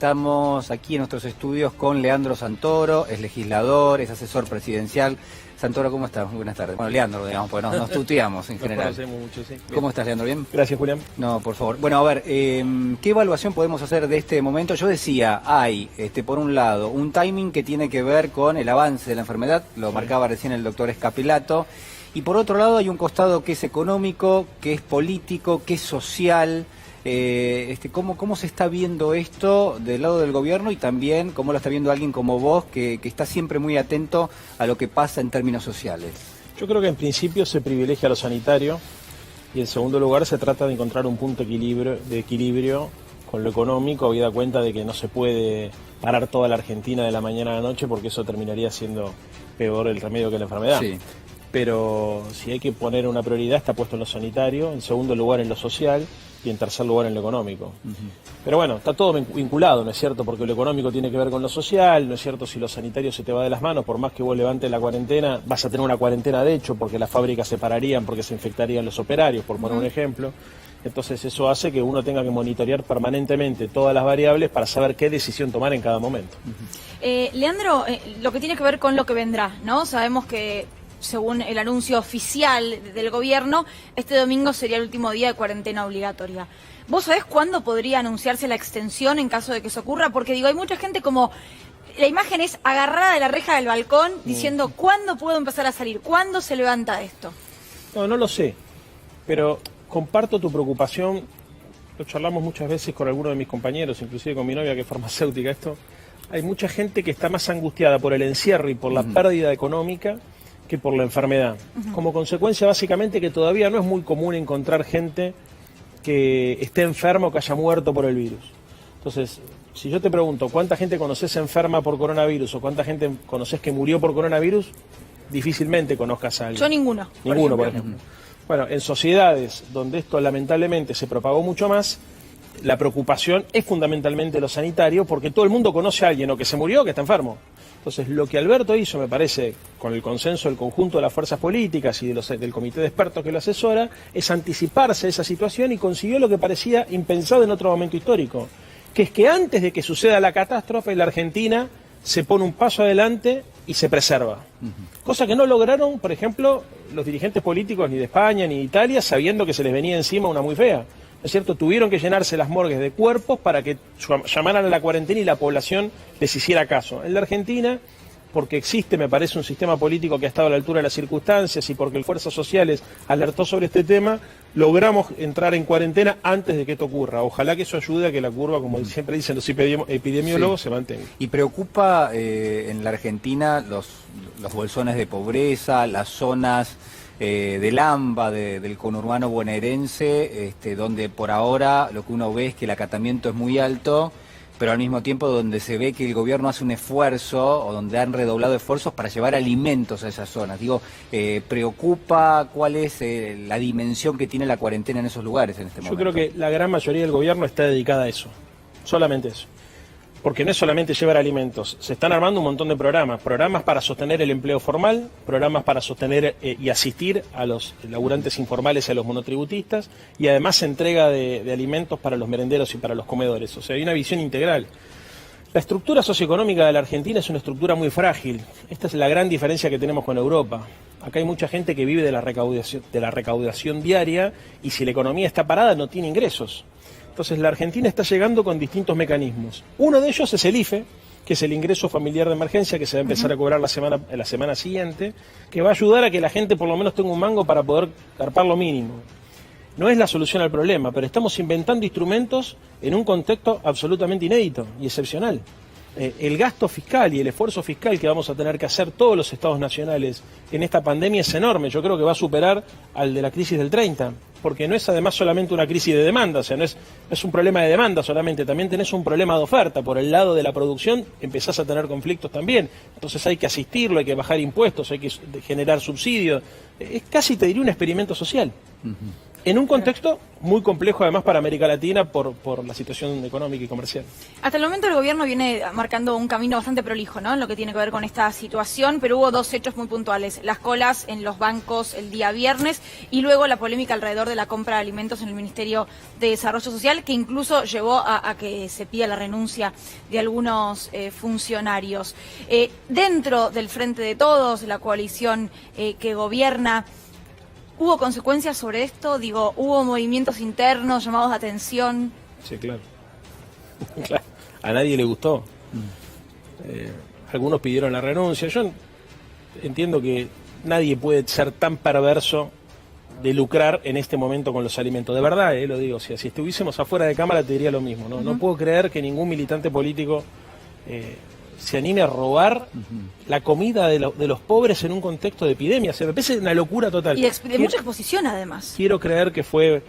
Estamos aquí en nuestros estudios con Leandro Santoro, es legislador, es asesor presidencial. Santoro, ¿cómo estás? Muy buenas tardes. Bueno, Leandro, digamos, porque nos tuteamos en general. Nos conocemos mucho, sí. ¿Cómo estás, Leandro? ¿Bien? Gracias, Julián. No, por favor. Bueno, a ver, ¿qué evaluación podemos hacer de este momento? Yo decía, hay, por un lado, un timing que tiene que ver con el avance de la enfermedad, lo marcaba recién el doctor Escapilato, y por otro lado hay un costado que es económico, que es político, que es social. ¿Cómo se está viendo esto del lado del gobierno y también cómo lo está viendo alguien como vos que está siempre muy atento a lo que pasa en términos sociales? Yo creo que en principio se privilegia lo sanitario y en segundo lugar se trata de encontrar un punto de equilibrio con lo económico, habida cuenta de que no se puede parar toda la Argentina de la mañana a la noche porque eso terminaría siendo peor el remedio que la enfermedad. Sí. Pero si hay que poner una prioridad está puesto en lo sanitario, en segundo lugar en lo social y en tercer lugar en lo económico. Pero bueno, está todo vinculado, ¿no es cierto? Porque lo económico tiene que ver con lo social, ¿no es cierto? Si lo sanitario se te va de las manos, por más que vos levantes la cuarentena, vas a tener una cuarentena de hecho, porque las fábricas se pararían, porque se infectarían los operarios, por poner un ejemplo. Entonces eso hace que uno tenga que monitorear permanentemente todas las variables para saber qué decisión tomar en cada momento. Leandro, lo que tiene que ver con lo que vendrá, ¿no? Sabemos que según el anuncio oficial del gobierno, este domingo sería el último día de cuarentena obligatoria. ¿Vos sabés cuándo podría anunciarse la extensión en caso de que eso ocurra? Porque digo, hay mucha gente como... La imagen es agarrada de la reja del balcón diciendo, ¿cuándo puedo empezar a salir? ¿Cuándo se levanta esto? No lo sé, pero comparto tu preocupación. Lo charlamos muchas veces con algunos de mis compañeros, inclusive con mi novia que es farmacéutica. Hay mucha gente que está más angustiada por el encierro y por la pérdida económica que por la enfermedad. Como consecuencia, básicamente, que todavía no es muy común encontrar gente que esté enferma o que haya muerto por el virus. Entonces, si yo te pregunto, ¿cuánta gente conoces enferma por coronavirus o cuánta gente conoces que murió por coronavirus? Difícilmente conozcas a alguien. Yo ninguno. Ninguno, por ejemplo. Bueno, en sociedades donde esto lamentablemente se propagó mucho más, la preocupación es fundamentalmente lo sanitario, porque todo el mundo conoce a alguien o que se murió o que está enfermo. Entonces, lo que Alberto hizo, me parece, con el consenso del conjunto de las fuerzas políticas y del comité de expertos que lo asesora, es anticiparse a esa situación y consiguió lo que parecía impensado en otro momento histórico, que es que antes de que suceda la catástrofe, la Argentina se pone un paso adelante y se preserva. Cosa que no lograron, por ejemplo, los dirigentes políticos ni de España ni de Italia, sabiendo que se les venía encima una muy fea. ¿No es cierto? Tuvieron que llenarse las morgues de cuerpos para que llamaran a la cuarentena y la población les hiciera caso. En la Argentina, porque existe, me parece, un sistema político que ha estado a la altura de las circunstancias y porque el Fuerzas Sociales alertó sobre este tema, logramos entrar en cuarentena antes de que esto ocurra. Ojalá que eso ayude a que la curva, como siempre dicen los epidemiólogos, se mantenga. ¿Y preocupa en la Argentina los bolsones de pobreza, las zonas del AMBA, del conurbano bonaerense, donde por ahora lo que uno ve es que el acatamiento es muy alto, pero al mismo tiempo donde se ve que el gobierno hace un esfuerzo o donde han redoblado esfuerzos para llevar alimentos a esas zonas? Digo, ¿preocupa cuál es la dimensión que tiene la cuarentena en esos lugares en este momento? Yo creo que la gran mayoría del gobierno está dedicada a eso, solamente eso. Porque no es solamente llevar alimentos, se están armando un montón de programas para sostener el empleo formal, programas para sostener y asistir a los laburantes informales y a los monotributistas, y además entrega de alimentos para los merenderos y para los comedores. O sea, hay una visión integral. La estructura socioeconómica de la Argentina es una estructura muy frágil. Esta es la gran diferencia que tenemos con Europa. Acá hay mucha gente que vive de la recaudación diaria y si la economía está parada no tiene ingresos. Entonces la Argentina está llegando con distintos mecanismos. Uno de ellos es el IFE, que es el ingreso familiar de emergencia que se va a empezar a cobrar la semana siguiente, que va a ayudar a que la gente por lo menos tenga un mango para poder garpar lo mínimo. No es la solución al problema, pero estamos inventando instrumentos en un contexto absolutamente inédito y excepcional. El gasto fiscal y el esfuerzo fiscal que vamos a tener que hacer todos los estados nacionales en esta pandemia es enorme. Yo creo que va a superar al de la crisis del 30, porque no es además solamente una crisis de demanda, o sea, no es un problema de demanda solamente, también tenés un problema de oferta. Por el lado de la producción empezás a tener conflictos también, entonces hay que asistirlo, hay que bajar impuestos, hay que generar subsidios. Es casi, te diría, un experimento social. En un contexto muy complejo, además, para América Latina por la situación económica y comercial. Hasta el momento el gobierno viene marcando un camino bastante prolijo, ¿no?, en lo que tiene que ver con esta situación, pero hubo dos hechos muy puntuales: las colas en los bancos el día viernes y luego la polémica alrededor de la compra de alimentos en el Ministerio de Desarrollo Social, que incluso llevó a que se pida la renuncia de algunos funcionarios. Dentro del Frente de Todos, la coalición que gobierna, ¿hubo consecuencias sobre esto? Digo, ¿hubo movimientos internos, llamados de atención? Sí, claro. Claro. A nadie le gustó. Algunos pidieron la renuncia. Yo entiendo que nadie puede ser tan perverso de lucrar en este momento con los alimentos. De verdad, lo digo. O sea, si estuviésemos afuera de cámara te diría lo mismo. No, no puedo creer que ningún militante político se anime a robar la comida de los pobres en un contexto de epidemia. Se me parece una locura total. Y de mucha exposición, además. Quiero creer que fue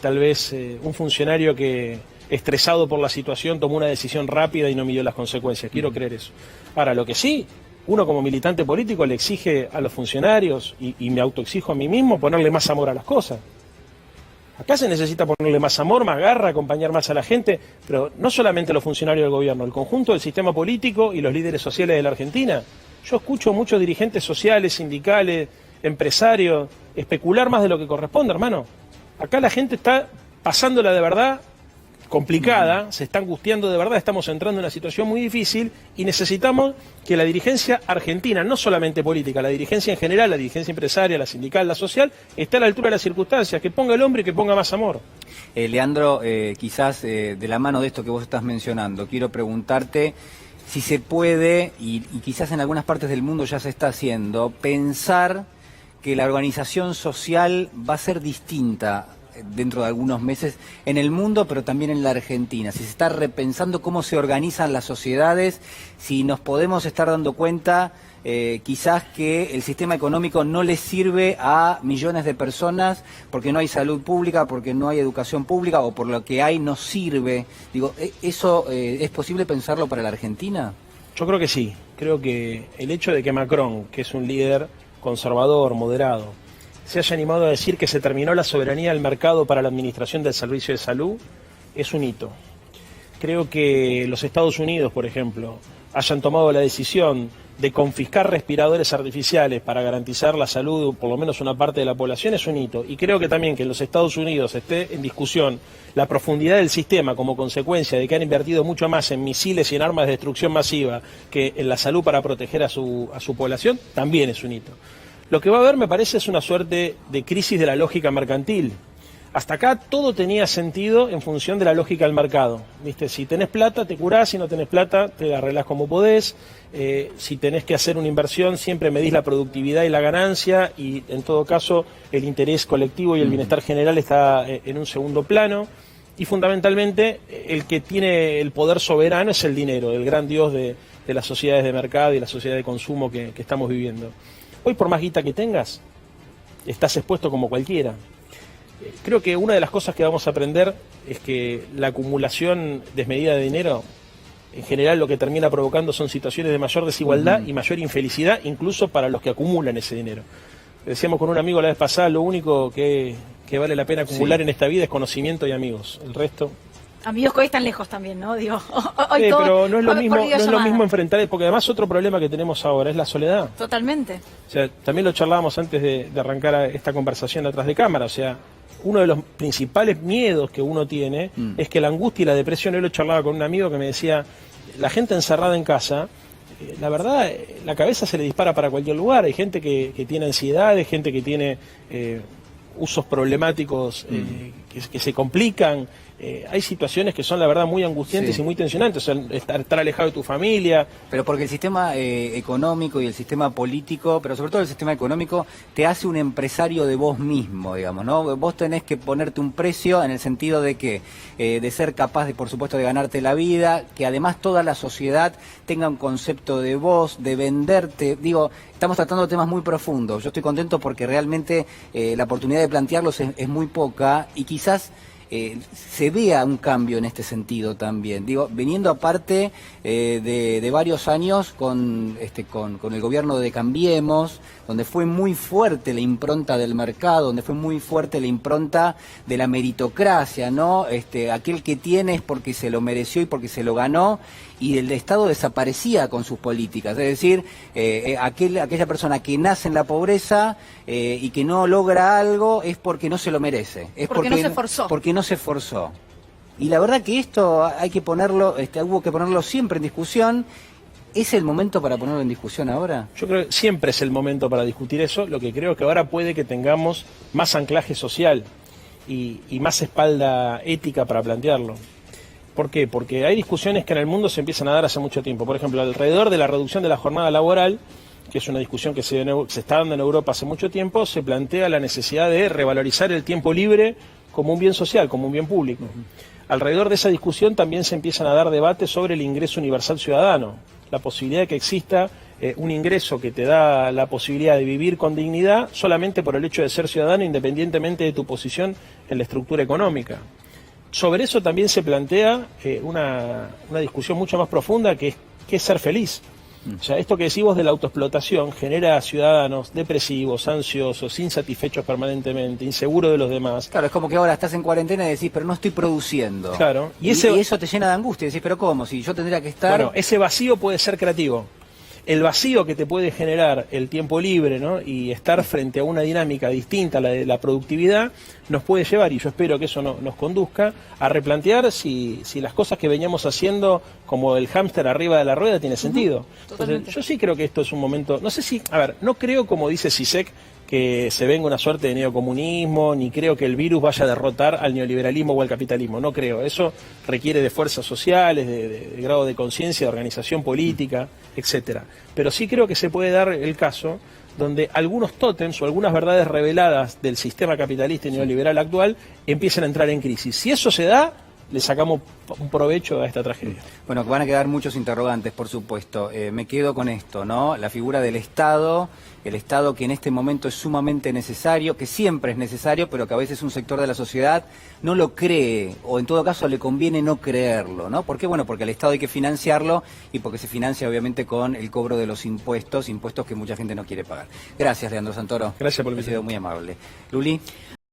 tal vez un funcionario que, estresado por la situación, tomó una decisión rápida y no midió las consecuencias. Quiero creer eso. Ahora, lo que sí, uno como militante político le exige a los funcionarios, y me autoexijo a mí mismo, ponerle más amor a las cosas. Acá se necesita ponerle más amor, más garra, acompañar más a la gente, pero no solamente los funcionarios del gobierno, el conjunto del sistema político y los líderes sociales de la Argentina. Yo escucho muchos dirigentes sociales, sindicales, empresarios, especular más de lo que corresponde, hermano. Acá la gente está pasándola de verdad complicada, se está angustiando de verdad, estamos entrando en una situación muy difícil y necesitamos que la dirigencia argentina, no solamente política, la dirigencia en general, la dirigencia empresaria, la sindical, la social, esté a la altura de las circunstancias, que ponga el hombro y que ponga más amor. Leandro, quizás de la mano de esto que vos estás mencionando, quiero preguntarte si se puede, y quizás en algunas partes del mundo ya se está haciendo, pensar que la organización social va a ser distinta dentro de algunos meses en el mundo, pero también en la Argentina. Si se está repensando cómo se organizan las sociedades, si nos podemos estar dando cuenta quizás que el sistema económico no le sirve a millones de personas porque no hay salud pública, porque no hay educación pública o por lo que hay no sirve. Digo, ¿eso es posible pensarlo para la Argentina? Yo creo que sí. Creo que el hecho de que Macron, que es un líder conservador, moderado, se haya animado a decir que se terminó la soberanía del mercado para la administración del servicio de salud, es un hito. Creo que los Estados Unidos, por ejemplo, hayan tomado la decisión de confiscar respiradores artificiales para garantizar la salud de por lo menos una parte de la población, es un hito. Y creo que también que en los Estados Unidos esté en discusión la profundidad del sistema como consecuencia de que han invertido mucho más en misiles y en armas de destrucción masiva que en la salud para proteger a su población, también es un hito. Lo que va a haber, me parece, es una suerte de crisis de la lógica mercantil. Hasta acá todo tenía sentido en función de la lógica del mercado. ¿Viste? Si tenés plata, te curás; si no tenés plata, te arreglás como podés. Si tenés que hacer una inversión, siempre medís la productividad y la ganancia, y en todo caso el interés colectivo y el bienestar general está en un segundo plano. Y fundamentalmente el que tiene el poder soberano es el dinero, el gran dios de las sociedades de mercado y la sociedad de consumo que estamos viviendo. Hoy, por más guita que tengas, estás expuesto como cualquiera. Creo que una de las cosas que vamos a aprender es que la acumulación desmedida de dinero, en general lo que termina provocando son situaciones de mayor desigualdad y mayor infelicidad, incluso para los que acumulan ese dinero. Decíamos con un amigo la vez pasada, lo único que vale la pena acumular en esta vida es conocimiento y amigos. El resto... Amigos que hoy están lejos también, ¿no? Digo, hoy todo, pero no es lo mismo, no es lo mismo enfrentar, porque además otro problema que tenemos ahora es la soledad. Totalmente. O sea, también lo charlábamos antes de arrancar esta conversación atrás de cámara. O sea, uno de los principales miedos que uno tiene es que la angustia y la depresión. Yo lo charlaba con un amigo que me decía, la gente encerrada en casa, la verdad, la cabeza se le dispara para cualquier lugar. Hay gente que tiene ansiedades, gente que tiene usos problemáticos que se complican. Hay situaciones que son, la verdad, muy angustiantes y muy tensionantes. O sea, estar alejado de tu familia. Pero porque el sistema económico y el sistema político, pero sobre todo el sistema económico, te hace un empresario de vos mismo, digamos, ¿no? Vos tenés que ponerte un precio en el sentido de que de ser capaz de, por supuesto, de ganarte la vida, que además toda la sociedad tenga un concepto de vos, de venderte. Digo, estamos tratando temas muy profundos. Yo estoy contento porque realmente la oportunidad de plantearlos es muy poca, y quizás se vea un cambio en este sentido también. Digo, viniendo aparte de varios años con el gobierno de Cambiemos, donde fue muy fuerte la impronta del mercado, donde fue muy fuerte la impronta de la meritocracia, ¿no? Aquel que tiene es porque se lo mereció y porque se lo ganó, y el Estado desaparecía con sus políticas. Es decir, aquella persona que nace en la pobreza y que no logra algo es porque no se lo merece. Es porque no se esforzó. Porque no se esforzó. Y la verdad que esto hay que ponerlo, hubo que ponerlo siempre en discusión. ¿Es el momento para ponerlo en discusión ahora? Yo creo que siempre es el momento para discutir eso. Lo que creo que ahora puede que tengamos más anclaje social y más espalda ética para plantearlo. ¿Por qué? Porque hay discusiones que en el mundo se empiezan a dar hace mucho tiempo. Por ejemplo, alrededor de la reducción de la jornada laboral, que es una discusión que se está dando en Europa hace mucho tiempo, se plantea la necesidad de revalorizar el tiempo libre como un bien social, como un bien público. Alrededor de esa discusión también se empiezan a dar debates sobre el ingreso universal ciudadano, la posibilidad de que exista un ingreso que te da la posibilidad de vivir con dignidad solamente por el hecho de ser ciudadano, independientemente de tu posición en la estructura económica. Sobre eso también se plantea una discusión mucho más profunda, que es ser feliz. O sea, esto que decís vos de la autoexplotación genera ciudadanos depresivos, ansiosos, insatisfechos permanentemente, inseguros de los demás. Claro, es como que ahora estás en cuarentena y decís, pero no estoy produciendo. Claro. Y eso te llena de angustia. Y decís, pero ¿cómo? Si yo tendría que estar... Bueno, ese vacío puede ser creativo. El vacío que te puede generar el tiempo libre, ¿no? Y estar frente a una dinámica distinta a la de la productividad nos puede llevar, y yo espero que eso nos conduzca a replantear si las cosas que veníamos haciendo como el hámster arriba de la rueda tiene sentido. Entonces, yo sí creo que esto es un momento, no sé si, a ver, no creo, como dice Zizek, que se venga una suerte de neocomunismo, ni creo que el virus vaya a derrotar al neoliberalismo o al capitalismo, no creo. Eso requiere de fuerzas sociales, de grado de conciencia, de organización política, etcétera. Pero sí creo que se puede dar el caso donde algunos tótems o algunas verdades reveladas del sistema capitalista y neoliberal actual empiecen a entrar en crisis. Si eso se da, le sacamos un provecho a esta tragedia. Bueno, van a quedar muchos interrogantes, por supuesto. Me quedo con esto, ¿no? La figura del Estado, el Estado que en este momento es sumamente necesario, que siempre es necesario, pero que a veces un sector de la sociedad no lo cree, o en todo caso le conviene no creerlo, ¿no? ¿Por qué? Bueno, porque al Estado hay que financiarlo y porque se financia obviamente con el cobro de los impuestos que mucha gente no quiere pagar. Gracias, Leandro Santoro. Gracias por el Ha sido muy amable. Luli.